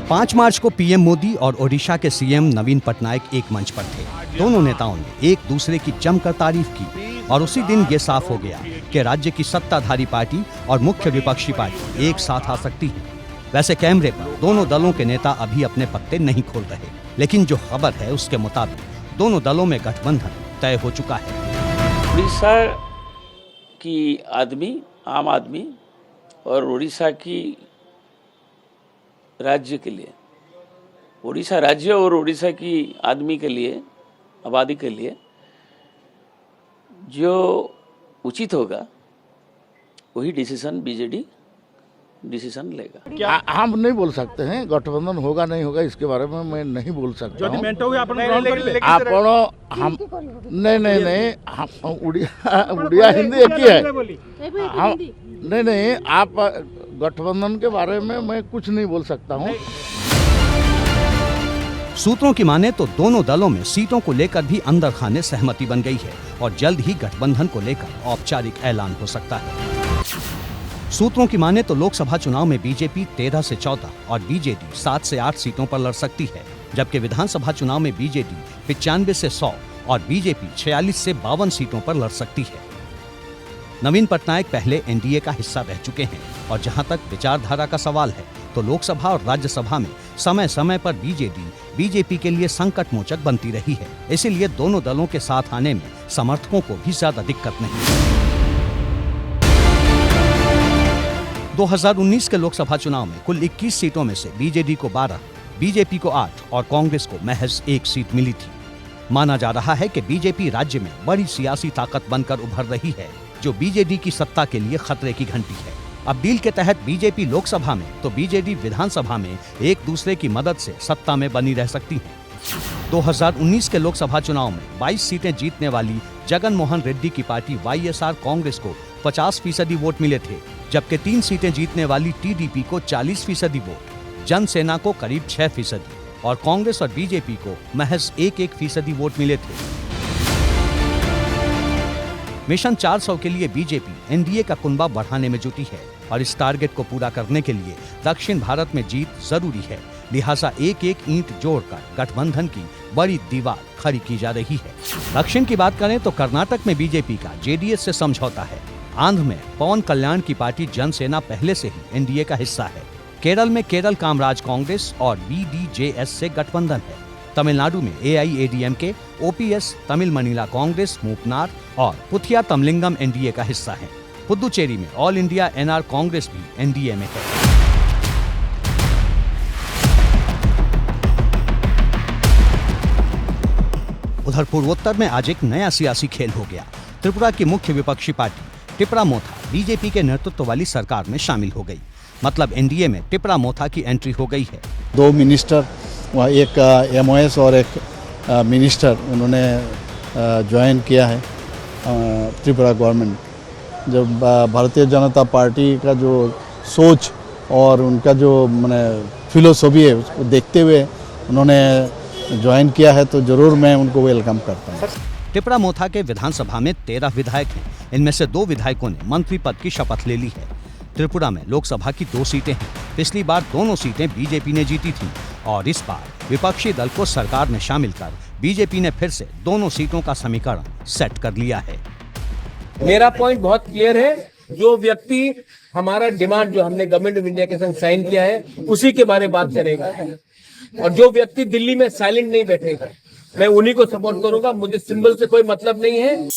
5 मार्च को पीएम मोदी और ओडिशा के सीएम नवीन पटनायक एक मंच पर थे। दोनों नेताओं ने एक दूसरे की जमकर तारीफ की और उसी दिन ये साफ हो गया कि राज्य की सत्ताधारी पार्टी और मुख्य विपक्षी पार्टी एक साथ आ सकती है। वैसे कैमरे पर दोनों दलों के नेता अभी अपने पत्ते नहीं खोल रहे, लेकिन जो खबर है उसके मुताबिक दोनों दलों में गठबंधन तय हो चुका है। उड़ीसा की आदमी, आम आदमी और उड़ीसा की राज्य के लिए, उड़ीसा राज्य और उड़ीसा की आदमी के लिए, आबादी के लिए जो उचित होगा वही डिसीजन बीजेडी डिसीजन लेगा। हम नहीं बोल सकते हैं गठबंधन होगा नहीं होगा, इसके बारे में मैं नहीं बोल सकता हूँ। हम नहीं हम उड़िया हिंदी एक ही है। हम नहीं आप गठबंधन के बारे में मैं कुछ नहीं बोल सकता हूँ। सूत्रों की माने तो दोनों दलों में सीटों को लेकर भी अंदर खाने सहमति बन गई है और जल्द ही गठबंधन को लेकर औपचारिक ऐलान हो सकता है। सूत्रों की माने तो लोकसभा चुनाव में बीजेपी 13 से 14 और बीजेडी 7 से 8 सीटों पर लड़ सकती है, जबकि विधानसभा चुनाव में बीजेडी 95 से 100 और बीजेपी 46 से 52 सीटों पर लड़ सकती है। नवीन पटनायक पहले एनडीए का हिस्सा रह चुके हैं और जहां तक विचारधारा का सवाल है तो लोकसभा और राज्यसभा में समय समय पर बीजेपी के लिए संकट मोचक बनती रही है। इसीलिए दोनों दलों के साथ आने में समर्थकों को भी ज्यादा दिक्कत नहीं। 2019 के लोकसभा चुनाव में कुल 21 सीटों में से बीजेडी को 12, बीजेपी को 8 और कांग्रेस को महज 1 सीट मिली थी। माना जा रहा है कि बीजेपी राज्य में बड़ी सियासी ताकत बनकर उभर रही है, जो बीजेडी की सत्ता के लिए खतरे की घंटी है। अब डील के तहत बीजेपी लोकसभा में तो बीजेडी विधानसभा में एक दूसरे की मदद से सत्ता में बनी रह सकती है। 2019 के लोकसभा चुनाव में 22 सीटें जीतने वाली जगन मोहन रेड्डी की पार्टी वाईएसआर कांग्रेस को 50% वोट मिले थे, जबकि 3 सीटें जीतने वाली टीडीपी को 40% वोट, जनसेना को करीब 6% और कांग्रेस और बीजेपी को महज 1% वोट मिले थे। मिशन 400 के लिए बीजेपी एनडीए का कुनबा बढ़ाने में जुटी है और इस टारगेट को पूरा करने के लिए दक्षिण भारत में जीत जरूरी है। लिहाजा एक ईंट जोड़कर गठबंधन की बड़ी दीवार खड़ी की जा रही है। दक्षिण की बात करें तो कर्नाटक में बीजेपी का जेडीएस से समझौता है। आंध्र में पवन कल्याण की पार्टी जनसेना पहले से ही एनडीए का हिस्सा है। केरल में केरल कामराज कांग्रेस और बीडीजेएस से गठबंधन है। तमिलनाडु में एआईएडीएमके, ओपीएस, तमिल मनीला कांग्रेस, मूपनार और पुथिया तमलिंगम एनडीए का हिस्सा है। पुदुचेरी में ऑल इंडिया एनआर कांग्रेस भी एनडीए में है। उधर पूर्वोत्तर में आज एक नया सियासी खेल हो गया। त्रिपुरा की मुख्य विपक्षी पार्टी टिपरा मोथा बीजेपी के नेतृत्व वाली सरकार में शामिल हो गई। मतलब एनडीए में टिपरा मोथा की एंट्री हो गई है। 2 मिनिस्टर, एक एमओएस और एक मिनिस्टर उन्होंने ज्वाइन किया है त्रिपुरा गवर्नमेंट। जब भारतीय जनता पार्टी का जो सोच और उनका जो माने फिलोसफी है उसको देखते हुए उन्होंने ज्वाइन किया है, तो जरूर मैं उनको वेलकम करता हूँ। टिपरा मोथा के विधानसभा में 13 विधायक हैं। इनमें से 2 विधायकों ने मंत्री पद की शपथ ले ली है। त्रिपुरा में लोकसभा की 2 सीटें हैं। पिछली बार दोनों सीटें बीजेपी ने जीती थी और इस बार विपक्षी दल को सरकार में शामिल कर बीजेपी ने फिर से दोनों सीटों का समीकरण सेट कर लिया है। मेरा पॉइंट बहुत क्लियर है। जो व्यक्ति हमारा डिमांड जो हमने गवर्नमेंट ऑफ इंडिया के संग साइन किया है उसी के बारे में बात करेगा और जो व्यक्ति दिल्ली में साइलेंट नहीं बैठेगा मैं उन्हीं को सपोर्ट करूंगा। मुझे सिंबल से कोई मतलब नहीं है।